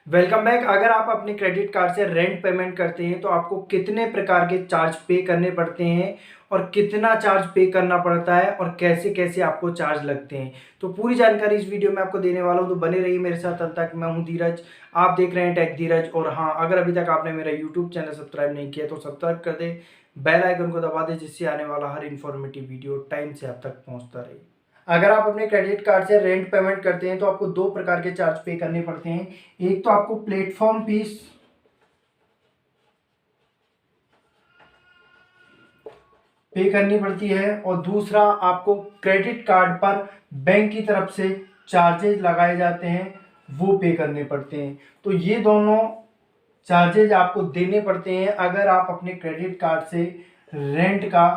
Welcome back. अगर आप अपने क्रेडिट कार्ड से रेंट पेमेंट करते हैं तो आपको कितने प्रकार के चार्ज पे करने पड़ते हैं और कितना चार्ज पे करना पड़ता है और कैसे कैसे आपको चार्ज लगते हैं, तो पूरी जानकारी इस वीडियो में आपको देने वाला हूं। तो बने रहिए मेरे साथ अंत तक। मैं हूं धीरज, आप देख रहे हैं टेक धीरज। और हाँ, अगर अभी तक आपने मेरा यूट्यूब चैनल सब्सक्राइब नहीं किया तो सब्सक्राइब कर दे, बेल आइकन को दबा दे, जिससे आने वाला हर इन्फॉर्मेटिव वीडियो टाइम से आप तक पहुंचता रहे। अगर आप अपने क्रेडिट कार्ड से रेंट पेमेंट करते हैं तो आपको दो प्रकार के चार्ज पे करने पड़ते हैं। एक तो आपको प्लेटफॉर्म फीस पे करनी पड़ती है और दूसरा आपको क्रेडिट कार्ड पर बैंक की तरफ से चार्जेज लगाए जाते हैं, वो पे करने पड़ते हैं। तो ये दोनों चार्जेज आपको देने पड़ते हैं अगर आप अपने क्रेडिट कार्ड से रेंट का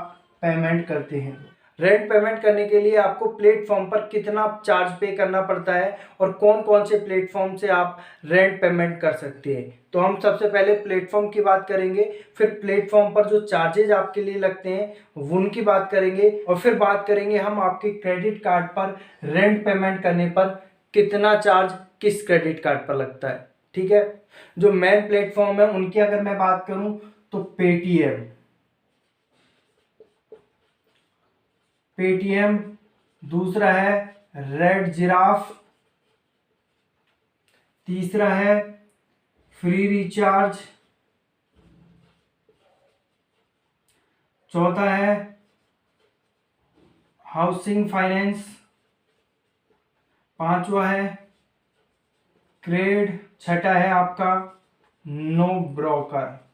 पेमेंट करते हैं। रेंट पेमेंट करने के लिए आपको प्लेटफॉर्म पर कितना चार्ज पे करना पड़ता है और कौन कौन से प्लेटफॉर्म से आप रेंट पेमेंट कर सकते हैं, तो हम सबसे पहले प्लेटफॉर्म की बात करेंगे, फिर प्लेटफॉर्म पर जो चार्जेज आपके लिए लगते हैं उनकी बात करेंगे, और फिर बात करेंगे हम आपके क्रेडिट कार्ड पर रेंट पेमेंट करने पर कितना चार्ज किस क्रेडिट कार्ड पर लगता है। ठीक है, जो मेन प्लेटफॉर्म है उनकी अगर मैं बात करूं तो पेटीएम, दूसरा है रेड जिराफ, तीसरा है फ्री रिचार्ज, चौथा है हाउसिंग फाइनेंस, पांचवा है क्रेड, छठा है आपका नो ब्रोकर।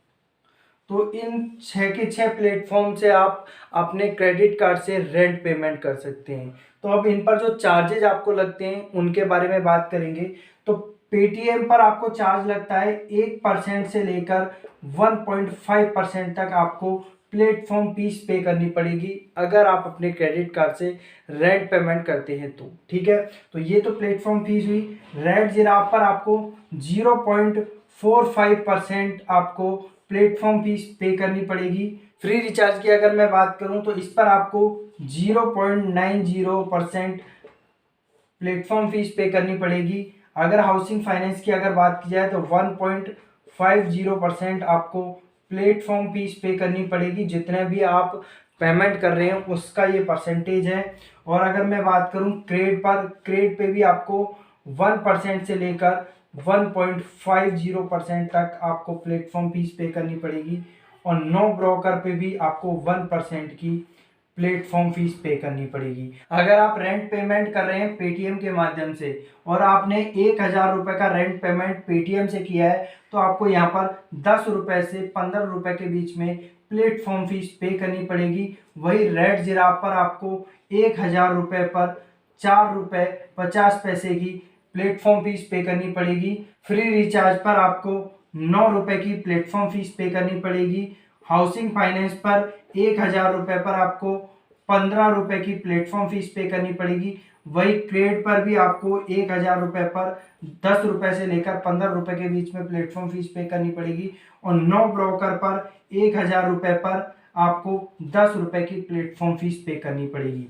तो इन छह के छह प्लेटफॉर्म से आप अपने क्रेडिट कार्ड से रेंट पेमेंट कर सकते हैं। तो अब इन पर जो चार्जेज आपको लगते हैं उनके बारे में बात करेंगे। तो पेटीएम पर आपको चार्ज लगता है 1% से लेकर 1.5% तक आपको प्लेटफॉर्म फीस पे करनी पड़ेगी अगर आप अपने क्रेडिट कार्ड से रेंट पेमेंट करते हैं तो। ठीक है, तो ये तो प्लेटफॉर्म फीस हुई। रेड जिराफ पर आपको 0.45% आपको प्लेटफॉर्म फीस पे करनी पड़ेगी। फ्री रिचार्ज की अगर मैं बात करूं तो इस पर आपको 0.90% प्लेटफॉर्म फीस पे करनी पड़ेगी। अगर हाउसिंग फाइनेंस की अगर बात की जाए तो 1.50% आपको प्लेटफॉर्म फीस पे करनी पड़ेगी। जितने भी आप पेमेंट कर रहे हैं उसका ये परसेंटेज है। और अगर मैं बात करूं क्रेड पे भी आपको 1% से लेकर 1.50% तक आपको प्लेटफॉर्म फीस पे करनी पड़ेगी। और नो ब्रोकर पे भी आपको 1% की प्लेटफॉर्म फीस पे करनी पड़ेगी। अगर आप रेंट पेमेंट कर रहे हैं पेटीएम के माध्यम से और आपने 1,000 रुपये का रेंट पेमेंट पेटीएम से किया है तो आपको यहाँ पर 10 रुपये से 15 रुपये के बीच में प्लेटफॉर्म फीस पे करनी पड़ेगी। वही रेड जिराफ पर आपको 1,000 रुपये पर 4 रुपये 50 पैसे की प्लेटफॉर्म फीस पे करनी पड़ेगी। फ्री रिचार्ज पर आपको 9 रुपये की प्लेटफॉर्म फीस पे करनी पड़ेगी। हाउसिंग फाइनेंस पर 1,000 रुपये पर आपको 15 रुपये की प्लेटफॉर्म फीस पे करनी पड़ेगी। वही क्रेड पर भी आपको 1,000 रुपये पर 10 रुपये से लेकर 15 रुपये के बीच में प्लेटफॉर्म फीस पे करनी पड़ेगी। और नो ब्रोकर पर 1,000 रुपये पर आपको 10 रुपये की प्लेटफॉर्म फीस पे करनी पड़ेगी।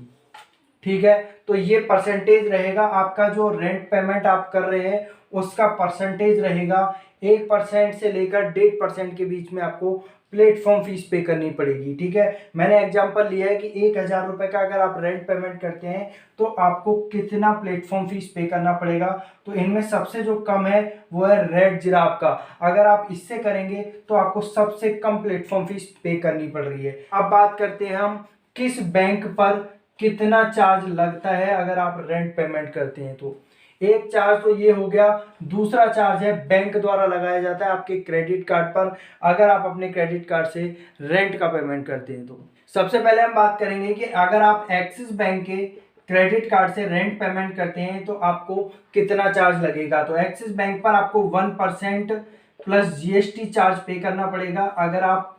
ठीक है, तो ये परसेंटेज रहेगा आपका जो रेंट पेमेंट आप कर रहे हैं उसका परसेंटेज रहेगा। 1% से लेकर 1.5% के बीच में आपको प्लेटफॉर्म फीस पे करनी पड़ेगी। ठीक है, मैंने एग्जांपल लिया है कि 1,000 रुपये का अगर आप रेंट पेमेंट करते हैं तो आपको कितना प्लेटफॉर्म फीस पे करना पड़ेगा। तो इनमें सबसे जो कम है वो है रेड जिराफ का। अगर आप इससे करेंगे तो आपको सबसे कम प्लेटफॉर्म फीस पे करनी पड़ रही है। अब बात करते हैं हम किस बैंक पर कितना चार्ज लगता है अगर आप रेंट पेमेंट करते हैं तो। एक चार्ज तो ये हो गया, दूसरा चार्ज है बैंक द्वारा लगाया जाता है आपके क्रेडिट कार्ड पर अगर आप अपने क्रेडिट कार्ड से रेंट का पेमेंट करते हैं तो। सबसे पहले हम बात करेंगे कि अगर आप एक्सिस बैंक के क्रेडिट कार्ड से रेंट पेमेंट करते हैं तो आपको कितना चार्ज लगेगा। तो एक्सिस बैंक पर आपको 1% प्लस जीएसटी चार्ज पे करना पड़ेगा अगर आप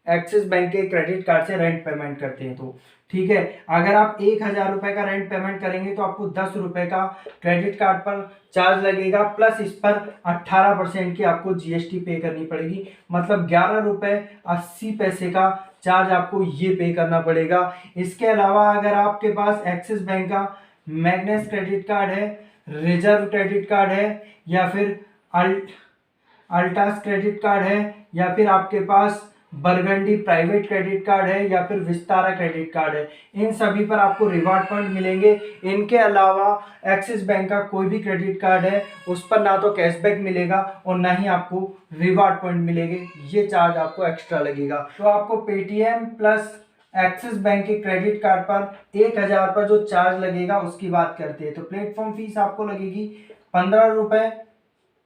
एक्सिस बैंक के क्रेडिट कार्ड से रेंट पेमेंट करते हैं तो। ठीक है, अगर आप 1,000 रुपये का रेंट पेमेंट करेंगे तो आपको 10 रुपये का क्रेडिट कार्ड पर चार्ज लगेगा, प्लस इस पर 18% की आपको जीएसटी पे करनी पड़ेगी। मतलब 11 रुपये 80 पैसे का चार्ज आपको ये पे करना पड़ेगा। इसके अलावा अगर आपके पास एक्सिस बैंक का मैग्नेस क्रेडिट कार्ड है, रिजर्व क्रेडिट कार्ड है या फिर अल्टास क्रेडिट कार्ड है, या फिर आपके पास बरगंडी प्राइवेट क्रेडिट कार्ड है, या फिर विस्तारा क्रेडिट कार्ड है, इन सभी पर आपको रिवार्ड पॉइंट मिलेंगे। इनके अलावा एक्सिस बैंक का कोई भी क्रेडिट कार्ड है उस पर ना तो कैशबैक मिलेगा और ना ही आपको रिवार्ड पॉइंट मिलेंगे, ये चार्ज आपको एक्स्ट्रा लगेगा। तो आपको पेटीएम प्लस एक्सिस बैंक के क्रेडिट कार्ड पर 1000 पर जो चार्ज लगेगा उसकी बात करते हैं। तो प्लेटफॉर्म फीस आपको लगेगी 15 रुपए,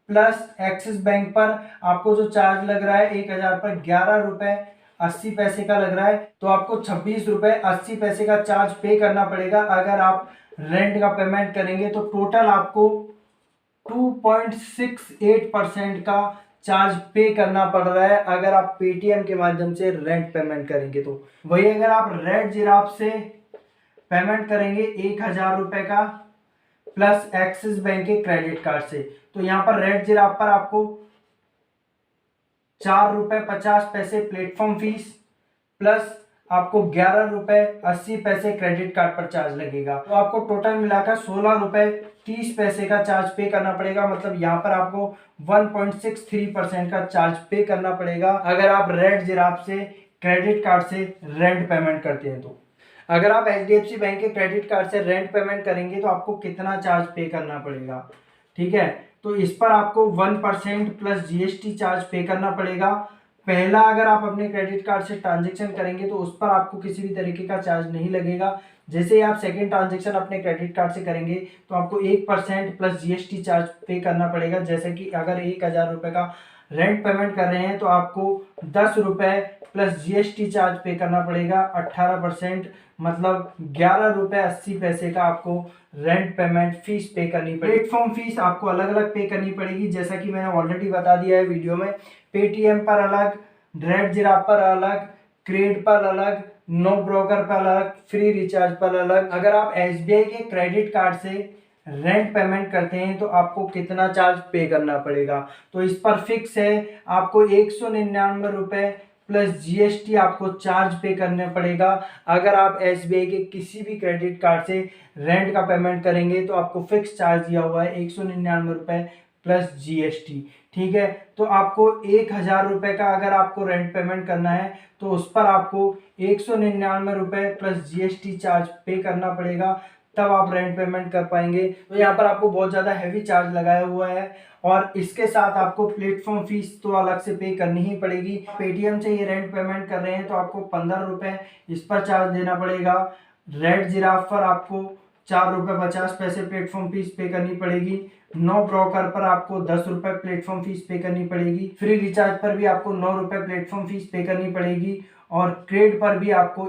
प्लस एक्सिस बैंक पर आपको जो चार्ज लग रहा है 1000 पर 11 रुपए 80 पैसे का लग रहा है, तो आपको 26 रुपए 80 पैसे का चार्ज पे करना पड़ेगा। अगर आप रेंट का पेमेंट करेंगे तो टोटल आपको 2.68% का चार्ज पे करना पड़ रहा है अगर आप पेटीएम के माध्यम से रेंट पेमेंट करेंगे। तो वही अगर आप रेड जिराफ से पेमेंट करेंगे 1000 रुपए का प्लस एक्सिस बैंक के क्रेडिट कार्ड से, तो यहाँ पर रेड जिराफ पर आपको 4 रुपए 50 पैसे प्लेटफॉर्म फीस प्लस आपको 11 रुपए 80 पैसे क्रेडिट कार्ड पर चार्ज लगेगा। तो आपको टोटल मिलाकर 16 रुपए 30 पैसे का चार्ज पे करना पड़ेगा। मतलब यहाँ पर आपको 1.63% का चार्ज पे करना पड़ेगा अगर आप रेड जिराफ से क्रेडिट कार्ड से रेंट पेमेंट करते हैं। तो अगर आप HDFC बैंक के क्रेडिट कार्ड से रेंट पेमेंट करेंगे तो आपको कितना चार्ज पे करना पड़ेगा, ठीक है। तो इस पर आपको 1% प्लस GST चार्ज पे करना पड़ेगा। पहला अगर आप अपने क्रेडिट कार्ड से ट्रांजेक्शन करेंगे तो उस पर आपको किसी भी तरीके का चार्ज नहीं लगेगा। जैसे ही आप सेकेंड ट्रांजेक्शन अपने क्रेडिट कार्ड से करेंगे तो आपको 1% प्लस GST चार्ज पे करना पड़ेगा। जैसे कि अगर 1000 रुपये का रेंट पेमेंट कर रहे हैं तो आपको 10 रुपये प्लस GST चार्ज पे करना पड़ेगा 18%, मतलब 11 रुपये 80 पैसे का आपको रेंट पेमेंट फीस पे करनी पड़ेगी। प्लेटफॉर्म फीस आपको अलग अलग पे करनी पड़ेगी, जैसा कि मैंने ऑलरेडी बता दिया है वीडियो में। पेटीएम पर अलग, रेड जिराफ पर अलग, क्रेड पर अलग, नो ब्रोकर पर अलग, फ्री रिचार्ज पर अलग। अगर आप SBI के क्रेडिट कार्ड से रेंट पेमेंट करते हैं तो आपको कितना चार्ज पे करना पड़ेगा, तो इस पर फिक्स है आपको 199 रुपये प्लस GST आपको चार्ज पे करना पड़ेगा। अगर आप SBI के किसी भी क्रेडिट कार्ड से रेंट का पेमेंट करेंगे तो आपको फिक्स चार्ज दिया हुआ है 199 रुपये प्लस GST, ठीक है। तो आपको 1000 रुपये का अगर आपको रेंट पेमेंट करना है तो उस पर आपको 199 रुपये प्लस GST चार्ज पे करना पड़ेगा, तब आप रेंट पेमेंट कर पाएंगे। तो यहाँ पर आपको बहुत ज़्यादा हैवी चार्ज लगाया हुआ है और इसके साथ आपको प्लेटफॉर्म फीस तो अलग से पे करनी ही पड़ेगी। पेटीएम से ये रेंट पेमेंट कर रहे हैं तो आपको 15 रुपये इस पर चार्ज देना पड़ेगा। रेड जिराफ पर आपको 4 रुपये 50 पैसे प्लेटफॉर्म फीस पे करनी पड़ेगी। नो ब्रोकर पर आपको 10 रुपये प्लेटफॉर्म फीस पे करनी पड़ेगी। फ्री रिचार्ज पर भी आपको 9 रुपये प्लेटफॉर्म फीस पे करनी पड़ेगी और क्रेड पर भी आपको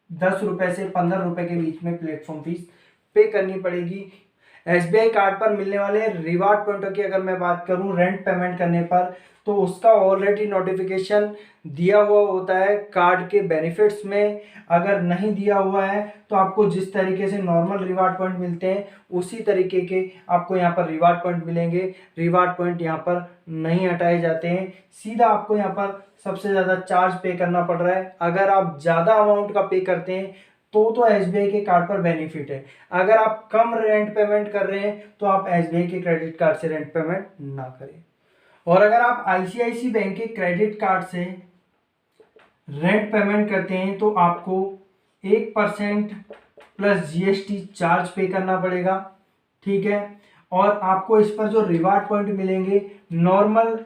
10 रुपये से 15 रुपये के बीच में प्लेटफॉर्म फीस पे करनी पड़ेगी। SBI कार्ड पर मिलने वाले रिवार्ड पॉइंटों की अगर मैं बात करूं रेंट पेमेंट करने पर, तो उसका ऑलरेडी नोटिफिकेशन दिया हुआ होता है कार्ड के बेनिफिट्स में। अगर नहीं दिया हुआ है तो आपको जिस तरीके से नॉर्मल रिवार्ड पॉइंट मिलते हैं उसी तरीके के आपको यहाँ पर रिवार्ड पॉइंट मिलेंगे। रिवार्ड पॉइंट यहाँ पर नहीं हटाए जाते हैं, सीधा आपको यहाँ पर सबसे ज़्यादा चार्ज पे करना पड़ रहा है। अगर आप ज़्यादा अमाउंट का पे करते हैं तो SBI के कार्ड पर बेनिफिट है। अगर आप कम रेंट पेमेंट कर रहे हैं तो आप SBI के क्रेडिट कार्ड से रेंट पेमेंट ना करें। और अगर आप ICICI बैंक के क्रेडिट कार्ड से रेंट पेमेंट करते हैं तो आपको 1% प्लस GST चार्ज पे करना पड़ेगा, ठीक है। और आपको इस पर जो रिवार्ड पॉइंट मिलेंगे, नॉर्मल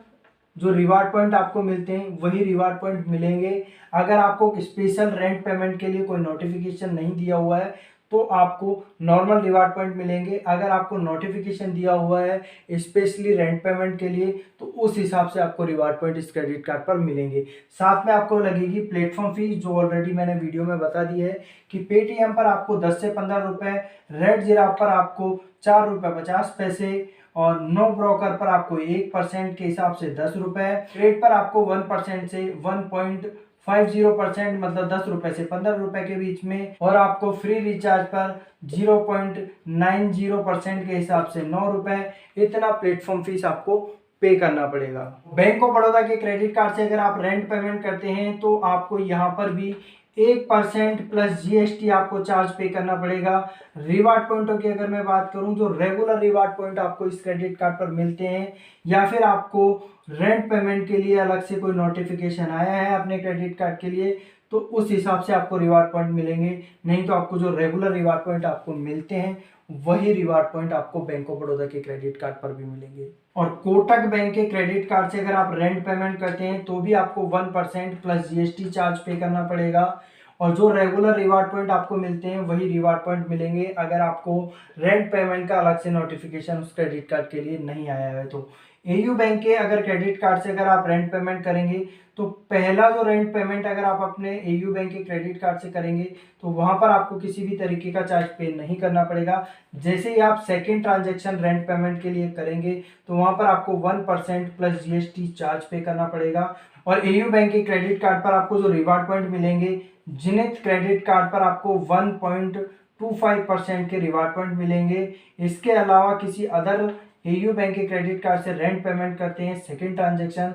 जो रिवार्ड पॉइंट आपको मिलते हैं वही रिवार्ड पॉइंट मिलेंगे। अगर आपको स्पेशल रेंट पेमेंट के लिए कोई नोटिफिकेशन नहीं दिया हुआ है तो आपको नॉर्मल रिवार्ड पॉइंट मिलेंगे। अगर आपको नोटिफिकेशन दिया हुआ है स्पेशली रेंट पेमेंट के लिए तो उस हिसाब से आपको रिवार्ड पॉइंट इस क्रेडिट कार्ड पर मिलेंगे। साथ में आपको लगेगी प्लेटफॉर्म फीस, जो ऑलरेडी मैंने वीडियो में बता दी है कि पेटीएम पर आपको 10 से 15 रुपये, रेड जिराफ पर आपको 4 रुपये 50 पैसे और नो ब्रोकर पर आपको 1% के हिसाब से 10 रुपये, क्रेड पर आपको 1% से 1.50% मतलब 10 रुपये से 15 रुपये के बीच में, और आपको फ्री रिचार्ज पर 0.90% के हिसाब से 9 रुपये। इतना प्लेटफॉर्म फीस आपको पे करना पड़ेगा। बैंक ऑफ बड़ौदा के क्रेडिट कार्ड से अगर आप रेंट पेमेंट करते हैं तो आपको यहाँ पर भी 1% प्लस जीएसटी आपको चार्ज पे करना पड़ेगा। रिवार्ड पॉइंटों की अगर मैं बात करूं, जो रेगुलर रिवार्ड पॉइंट आपको इस क्रेडिट कार्ड पर मिलते हैं, या फिर आपको रेंट पेमेंट के लिए अलग से कोई नोटिफिकेशन आया है अपने क्रेडिट कार्ड के लिए, तो उस हिसाब से आपको रिवार्ड पॉइंट मिलेंगे। नहीं तो आपको जो रेगुलर रिवार्ड पॉइंट आपको मिलते हैं वही रिवार्ड पॉइंट आपको बैंक ऑफ बड़ौदा के क्रेडिट कार्ड पर भी मिलेंगे। और कोटक बैंक के क्रेडिट कार्ड से अगर आप रेंट पेमेंट करते हैं तो भी आपको 1% प्लस जीएसटी चार्ज पे करना पड़ेगा। और जो रेगुलर रिवार्ड पॉइंट आपको मिलते हैं वही रिवार्ड पॉइंट मिलेंगे अगर आपको रेंट पेमेंट का अलग से नोटिफिकेशन उस क्रेडिट कार्ड के लिए नहीं आया है। तो एयू बैंक के अगर क्रेडिट कार्ड से अगर आप रेंट पेमेंट करेंगे तो पहला जो रेंट पेमेंट अगर आप अपने एयू बैंक के क्रेडिट कार्ड से करेंगे तो वहां पर आपको किसी भी तरीके का चार्ज पे नहीं करना पड़ेगा। जैसे ही आप सेकेंड ट्रांजेक्शन रेंट पेमेंट के लिए करेंगे तो वहां पर आपको 1% प्लस जीएसटी चार्ज पे करना पड़ेगा। और एयू बैंक के क्रेडिट कार्ड पर आपको जो रिवार्ड पॉइंट मिलेंगे, जिनित क्रेडिट कार्ड पर आपको 1.25% के रिवार्ड पॉइंट मिलेंगे। इसके अलावा किसी अदर एयू बैंक के क्रेडिट कार्ड से रेंट पेमेंट करते हैं सेकेंड ट्रांजेक्शन,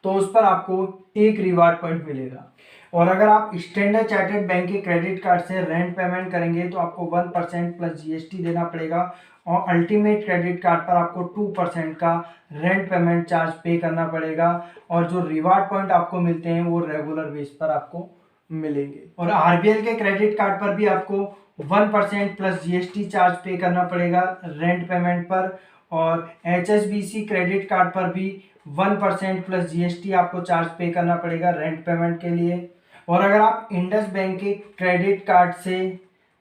तो उस पर आपको 1 रिवार्ड पॉइंट मिलेगा। और अगर आप स्टैंडर्ड चार्टर्ड बैंक के क्रेडिट कार्ड से रेंट पेमेंट करेंगे तो आपको 1% प्लस जीएसटी देना पड़ेगा। और अल्टीमेट क्रेडिट कार्ड पर आपको 2% का रेंट पेमेंट चार्ज पे करना पड़ेगा। और जो रिवार्ड पॉइंट आपको मिलते हैं वो रेगुलर बेस पर आपको मिलेंगे। और आरबीएल के क्रेडिट कार्ड पर भी आपको 1% प्लस जीएसटी चार्ज पे करना पड़ेगा रेंट पेमेंट पर। और एचएसबीसी क्रेडिट कार्ड पर भी 1% प्लस जीएसटी आपको चार्ज पे करना पड़ेगा रेंट पेमेंट के लिए। और अगर आप इंडस बैंक के क्रेडिट कार्ड से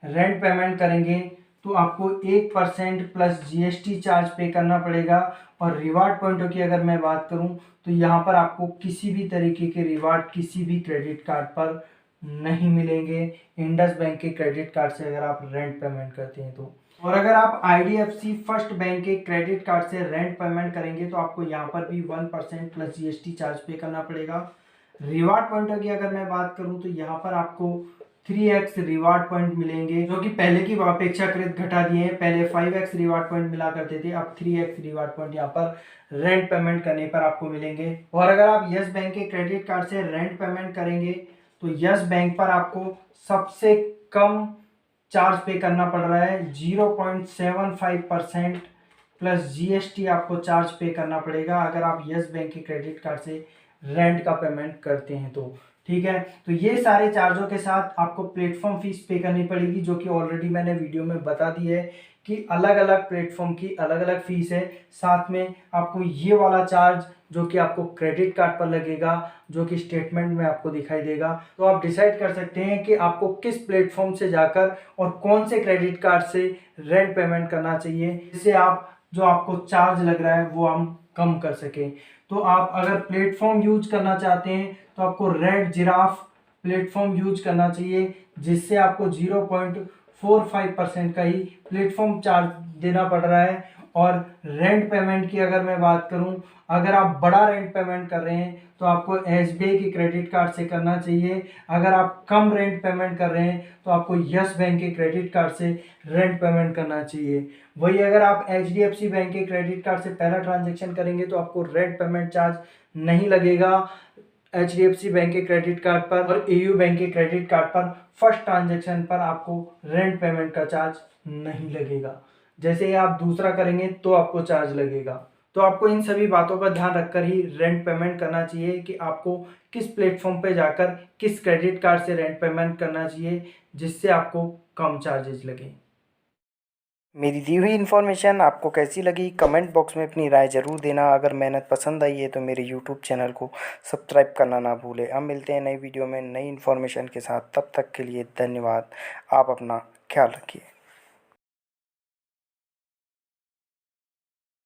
रेंट पेमेंट करेंगे तो आपको 1% प्लस जीएसटी चार्ज पे करना पड़ेगा। और रिवार्ड पॉइंटों की अगर मैं बात करूं तो यहाँ पर आपको किसी भी तरीके के रिवार्ड किसी भी क्रेडिट कार्ड पर नहीं मिलेंगे इंडस बैंक के क्रेडिट कार्ड से अगर आप रेंट पेमेंट करते हैं तो। और अगर आप आईडीएफसी फर्स्ट बैंक के क्रेडिट कार्ड से रेंट पेमेंट करेंगे तो आपको यहाँ पर भी 1% प्लस जीएसटी चार्ज पे करना पड़ेगा। रिवार्ड पॉइंट की अगर मैं बात करूं तो यहाँ पर आपको 3x रिवार्ड पॉइंट मिलेंगे, जो कि पहले की अपेक्षाकृत घटा दिए हैं। पहले 5x रिवार्ड पॉइंट मिला करते थे, अब 3x रिवार्ड पॉइंट यहाँ पर रेंट पेमेंट करने पर आपको मिलेंगे। और अगर आप यस बैंक के क्रेडिट कार्ड से रेंट पेमेंट करेंगे तो यस बैंक पर आपको सबसे कम चार्ज पे करना पड़ रहा है। 0.75% प्लस जीएसटी आपको चार्ज पे करना पड़ेगा अगर आप यस बैंक के क्रेडिट कार्ड से रेंट का पेमेंट करते हैं तो। ठीक है, तो ये सारे चार्जों के साथ आपको प्लेटफॉर्म फीस पे करनी पड़ेगी, जो कि ऑलरेडी मैंने वीडियो में बता दी है कि अलग अलग प्लेटफॉर्म की अलग अलग फीस है। साथ में आपको ये वाला चार्ज जो कि आपको क्रेडिट कार्ड पर लगेगा, जो कि स्टेटमेंट में आपको दिखाई देगा। तो आप डिसाइड कर सकते हैं कि आपको किस प्लेटफॉर्म से जाकर और कौन से क्रेडिट कार्ड से रेंट पेमेंट करना चाहिए, जिससे आप जो आपको चार्ज लग रहा है वो हम कम कर सकें। तो आप अगर प्लेटफॉर्म यूज करना चाहते हैं तो आपको रेड जिराफ प्लेटफॉर्म यूज करना चाहिए, जिससे आपको 0.45% का ही प्लेटफॉर्म चार्ज देना पड़ रहा है। और रेंट पेमेंट की अगर मैं बात करूं, अगर आप बड़ा रेंट पेमेंट कर रहे हैं तो आपको एसबीआई के क्रेडिट कार्ड से करना चाहिए। अगर आप कम रेंट पेमेंट कर रहे हैं तो आपको यस बैंक के क्रेडिट कार्ड से रेंट पेमेंट करना चाहिए। वही अगर आप एचडीएफसी बैंक के क्रेडिट कार्ड से पहला ट्रांजेक्शन करेंगे तो आपको रेंट पेमेंट चार्ज नहीं लगेगा एचडीएफसी बैंक के क्रेडिट कार्ड पर। और एयू बैंक के क्रेडिट कार्ड पर फर्स्ट ट्रांजेक्शन पर आपको रेंट पेमेंट का चार्ज नहीं लगेगा। जैसे ही आप दूसरा करेंगे तो आपको चार्ज लगेगा। तो आपको इन सभी बातों का ध्यान रखकर ही रेंट पेमेंट करना चाहिए कि आपको किस प्लेटफॉर्म पे जाकर किस क्रेडिट कार्ड से रेंट पेमेंट करना चाहिए, जिससे आपको कम चार्जेस लगें। मेरी दी हुई इन्फॉर्मेशन आपको कैसी लगी कमेंट बॉक्स में अपनी राय ज़रूर देना। अगर मेहनत पसंद आई है तो मेरे यूट्यूब चैनल को सब्सक्राइब करना ना भूलें। अब मिलते हैं नई वीडियो में नई इन्फॉर्मेशन के साथ, तब तक के लिए धन्यवाद। आप अपना ख्याल रखिए।